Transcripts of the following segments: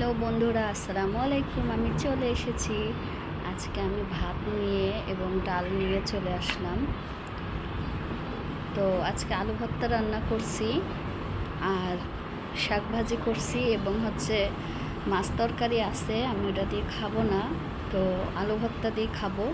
Hello বন্ধুরা, আসসালামু আলাইকুম। আমি চলে এসেছি। আজকে আমি ভাত নিয়ে এবং ডাল নিয়ে চলে আসলাম। তো আজকে আলু ভর্তা রান্না করছি আর শাক ভাজি করছি এবং মাছ তরকারি আছে। আমি ওটা দিয়ে খাবো না, তো আলু ভর্তা দিয়ে খাবো।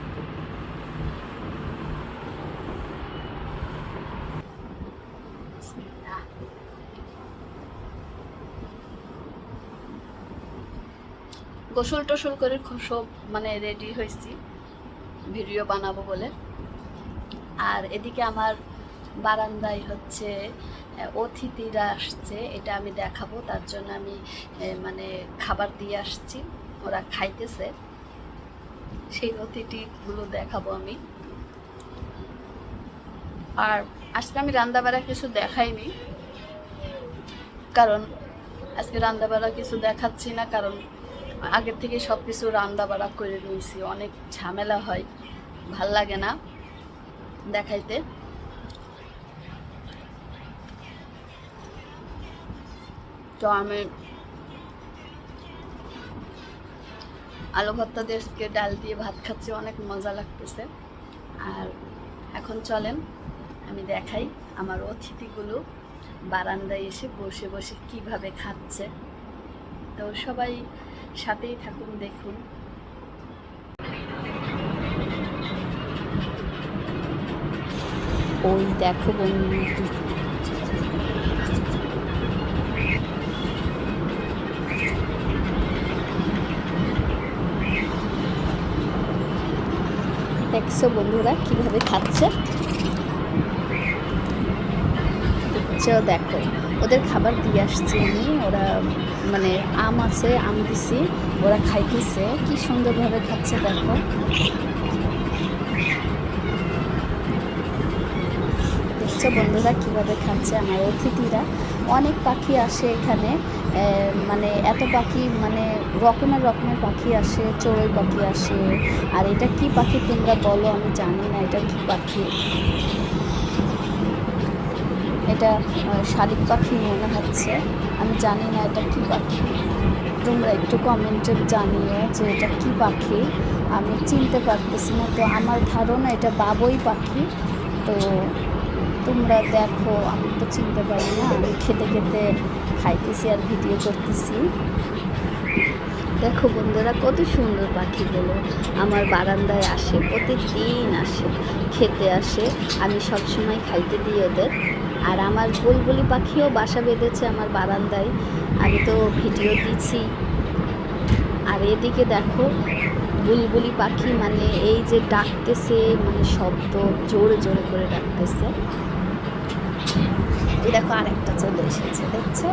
গোসল টোসল করে সব রেডি হয়েছি ভিডিও বানাবো বলে। আর এদিকে আমার বারান্দায় অতিথিরা আসছে, এটা আমি দেখাবো। তার জন্য আমি খাবার দিয়ে আসছি, ওরা খাইতেছে, সেই অতিথিগুলো দেখাবো আমি। আর আজকে আমি রান্দাবাড়া কিছু দেখাইনি, কারণ আজকে রান্দাবাড়া কিছু দেখাচ্ছি না, কারণ আগের থেকে সব কিছু রান্দাবাড়া করে নিয়েছি। অনেক ঝামেলা হয়, ভাল লাগে না দেখাইতে। তো আমি আলু ভর্তা দিয়ে ডাল দিয়ে ভাত খাচ্ছি, অনেক মজা লাগতেছে। আর এখন চলেন আমি দেখাই আমার অতিথিগুলো বারান্দায় এসে বসে বসে কিভাবে খাচ্ছে। তো সবাই সাথেই থাকুন, দেখুন। ওই দেখো বন্ধু, দেখছো বন্ধুরা কিভাবে খাচ্ছে। দেখো ওদের খাবার দিয়ে আসছি আমি। ওরা আম আছে, আম দিছি, ওরা খাইতেছে, কি সুন্দরভাবে খাচ্ছে দেখো। দেখছো বন্ধুরা কিভাবে খাচ্ছে আমার অতিথিরা। অনেক পাখি আসে এখানে, এত পাখি, রকমের রকমের পাখি আসে, চড়ুই পাখি আসে। আর এটা কি পাখি তোমরা বলো, আমি জানি না এটা কি পাখি। এটা শালিক পাখি মনে হচ্ছে, আমি জানি না এটা কি পাখি। তোমরা একটু কমেন্টে জানিও যে এটা কি পাখি, আমি চিনতে পারতেছি না। তো আমার ধারণা এটা বাবুই পাখি। তো তোমরা দেখো, আমি তো চিনতে পারি না, আমি খেতে খেতে খাইতেছি আর ভিডিও করতেছি। দেখো বন্ধুরা কত সুন্দর পাখিগুলো আমার বারান্দায় আসে, প্রতিদিন আসে, খেতে আসে। আমি সবসময় খাইতে দিই ওদের। আর আমার বুলবুলি পাখিও বাসা বেঁধেছে আমার বারান্দায়, আমি তো ভিডিও দিচ্ছি। আর এদিকে দেখো বুলবুলি পাখি এই যে ডাকতেছে, শব্দ জোরে জোরে করে ডাকতেছে। এই দেখো আরেকটা চলে এসেছে, দেখছো।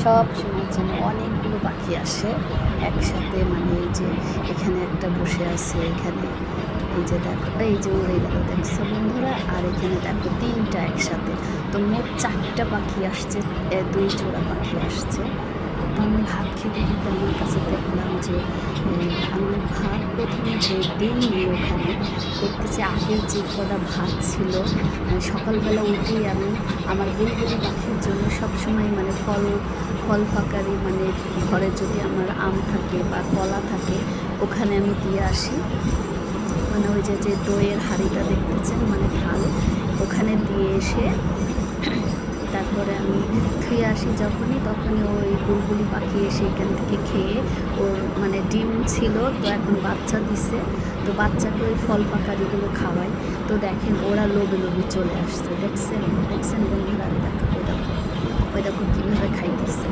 সব সময়ের জন্য অনেকগুলো পাখি আসে একসাথে, এই যে এখানে একটা বসে আছে, এখানে এই যে দেখো, এই যে উড়ে গেল, দেখছো বন্ধুরা। আর এখানে দেখো তিনটা একসাথে, তো মোট 4টা পাখি আসছে, 2 জোড়া পাখি আসছে। তো আমি ভাত খেতে খেতে আমার কাছে দেখলাম যে আমি ভাত প্রথমে যে দিইনি ওখানে, দেখতেছি আগের যে কটা ভাত ছিল, সকালবেলা উঠেই আমি আমার বুলবুলি পাখির জন্য সবসময় ফল ফাঁকারি, ঘরে যদি আমার আম থাকে বা কলা থাকে, ওখানে আমি দিয়ে আসি। ওই যে দইয়ের হাঁড়িটা দেখতেছেন, থাল, ওখানে দিয়ে এসে তারপরে আমি ধুয়ে আসি তখনই ওই বুলবুলি পাখি এসে এখান থেকে খেয়ে, ওর ডিম ছিল, তো এখন বাচ্চা দিছে, তো বাচ্চাকে ওই ফল পাকারিগুলো খাওয়াই। তো দেখেন ওরা লোভে লোভে চলে আসছে, দেখছেন দেখছেন বন্ধুরা। ওই দেখো কীভাবে খাইতেছে।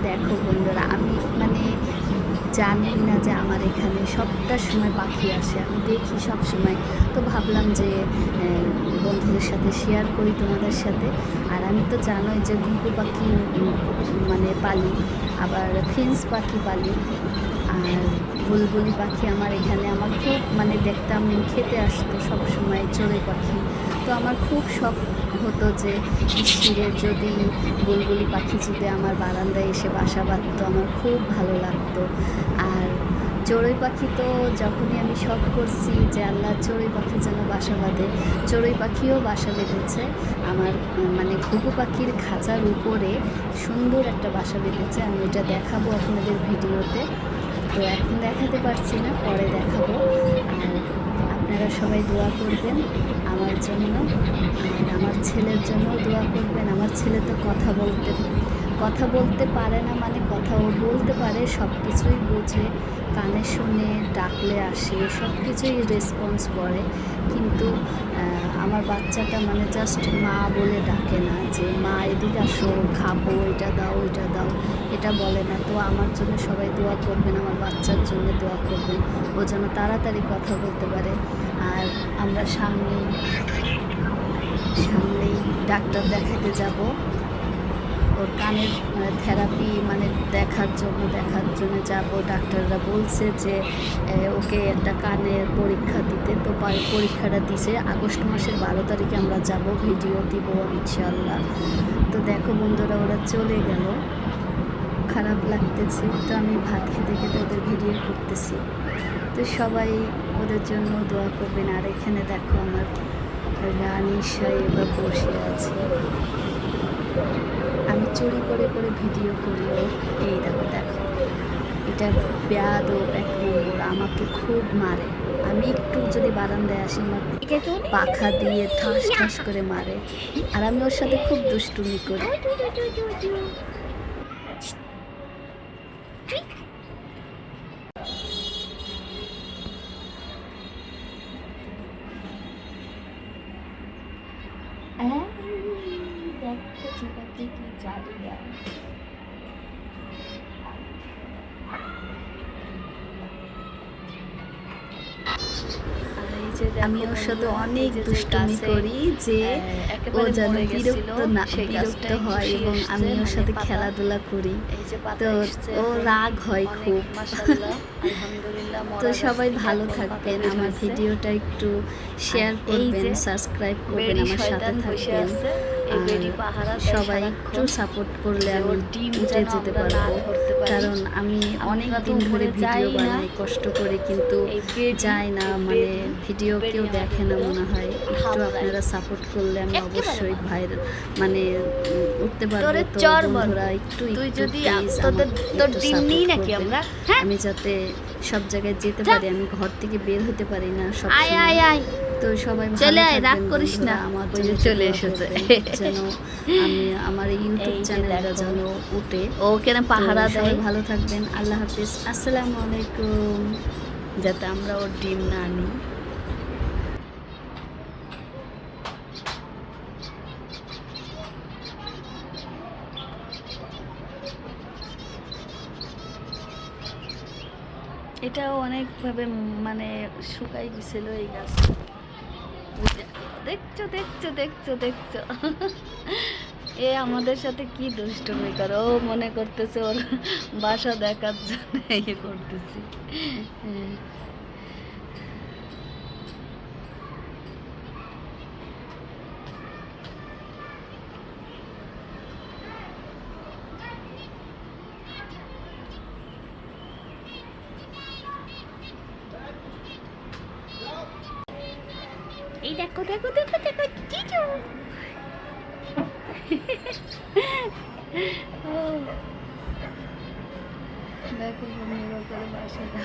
দেখো বন্ধুরা, আমি জানি না যে আমার এখানে সবটা সময় পাখি আসে, আমি দেখি সব সময়। তো ভাবলাম যে বন্ধুদের সাথে শেয়ার করি তোমাদের সাথে। আর আমি তো জানোই যে ঘুঘু পাখি পালি, আবার ফিন্স পাখি পালি, আর বুলবুলি পাখি আমার এখানে আমার খুব দেখতাম, খেতে আসতো সব সময় চড়ুই পাখি। তো আমার খুব শখ হতো যে ইসিরে যদি বুলবুলি পাখি যদি আমার বারান্দায় এসে বাসা বাঁধতো, আমার খুব ভালো লাগতো। আর চড়ুই পাখি তো যখনই আমি শখ করছি যে আল্লাহ চড়ুই পাখি যেন বাসা বাঁধে, চড়ুই পাখিও বাসা বেঁধেছে। আমার মানে ঘুঘু পাখির খাঁচার উপরে সুন্দর একটা বাসা বেঁধেছে। আমি এটা দেখাবো আপনাদের ভিডিওতে, তো এখন দেখাতে পারছি না, পরে দেখাবো। আর আপনারা সবাই দোয়া করবেন আমার জন্য, আর আমার ছেলের জন্যও দোয়া করবেন। আমার ছেলে তো কথা বলতে পারে না, মানে কথাও বলতে পারে, সব কিছুই বোঝে, কানে শুনে, ডাকলে আসে, সব কিছুই রেসপন্স করে। কিন্তু আমার বাচ্চাটা মানে জাস্ট মা বলে ডাকে না, যে মা এদিকে আসো, খাবো, এটা দাও, ওইটা দাও, এটা বলে না। তো আমার জন্য সবাই দোয়া করবেন, আমার বাচ্চার জন্য দোয়া করবেন, ও যেন তাড়াতাড়ি কথা বলতে পারে। আর আমরা সামনেই ডাক্তার দেখাতে যাব, ওর কানের থেরাপি মানে দেখার জন্য যাব। ডাক্তাররা বলছে যে ওকে একটা কানের পরীক্ষা দিতে, তো পরীক্ষাটা দিছে। আগস্ট মাসের 12 তারিখে আমরা যাব, ভিডিও দিব ইনশাল্লাহ। তো দেখো বন্ধুরা, ওরা চলে গেল, খারাপ লাগতেছে। তো আমি ভাত খেতে খেতে ওদের ভিডিও করতেছি, তো সবাই ওদের জন্য দোয়া করবেন। আর এখানে দেখো আমার রানী সাহেবা বসে আছে, আমি চুরি করে করে ভিডিও করি ওর। এই দেখো এটা বেয়াদব এক নম্বর, আমাকে খুব মারে। আমি একটু যদি বারান্দায় আসি, আমার পাখা দিয়ে ঠাস ঠাস করে মারে। আর আমি ওর সাথে খুব দুষ্টুমি করি। কি জাদুয়া, আমি ওর সাথে অনেক দুষ্টুমি করি যে ও যেন বিরক্ত হয়, এবং আমি ওর সাথে খেলাধুলা করি, তো ও রাগ হয় খুব। তো সবাই ভালো থাকবেন, আমার ভিডিওটা একটু শেয়ার করবেন, সাবস্ক্রাইব করবেন, আমার সাথে থাকবেন। সবাই একটু সাপোর্ট করলে আমি উঠে যেতে পারবো, কারণ আমি অনেক দিন ধরে ভিডিও বানাই কষ্ট করে, কিন্তু যাই না, মানে ভিডিও কেউ দেখে না মনে হয়। একটু আপনারা সাপোর্ট করলে আমি অবশ্যই ভাইয়ের মানে উঠতে পারবো। তো বন্ধুরা একটু আমি যাতে সব জায়গায় যেতে পারি, আমি ঘর থেকে বের হতে পারি না সব সময়। তো সবাই ভালো থাকবেন, আমার জন্য চলে এসেছে যেন আমি আমার ইউটিউব চ্যানেলটা যেন উঠে, ওখানে পাহারা দেয়। ভালো থাকবেন, আল্লাহ হাফিজ, আসসালামু আলাইকুম। যাতে আমরা ওর ডিম না নিই। এটাও অনেকভাবে মানে শুকাই গেছিল এই গাছ। দেখছো এ আমাদের সাথে কি দুষ্টুমি করে, ও মনে করতেছে ওর বাসা দেখার জন্য ইয়ে করতেছি। এই দেখো টিটু। দেখো বন্ধুরা করে বাসাটা।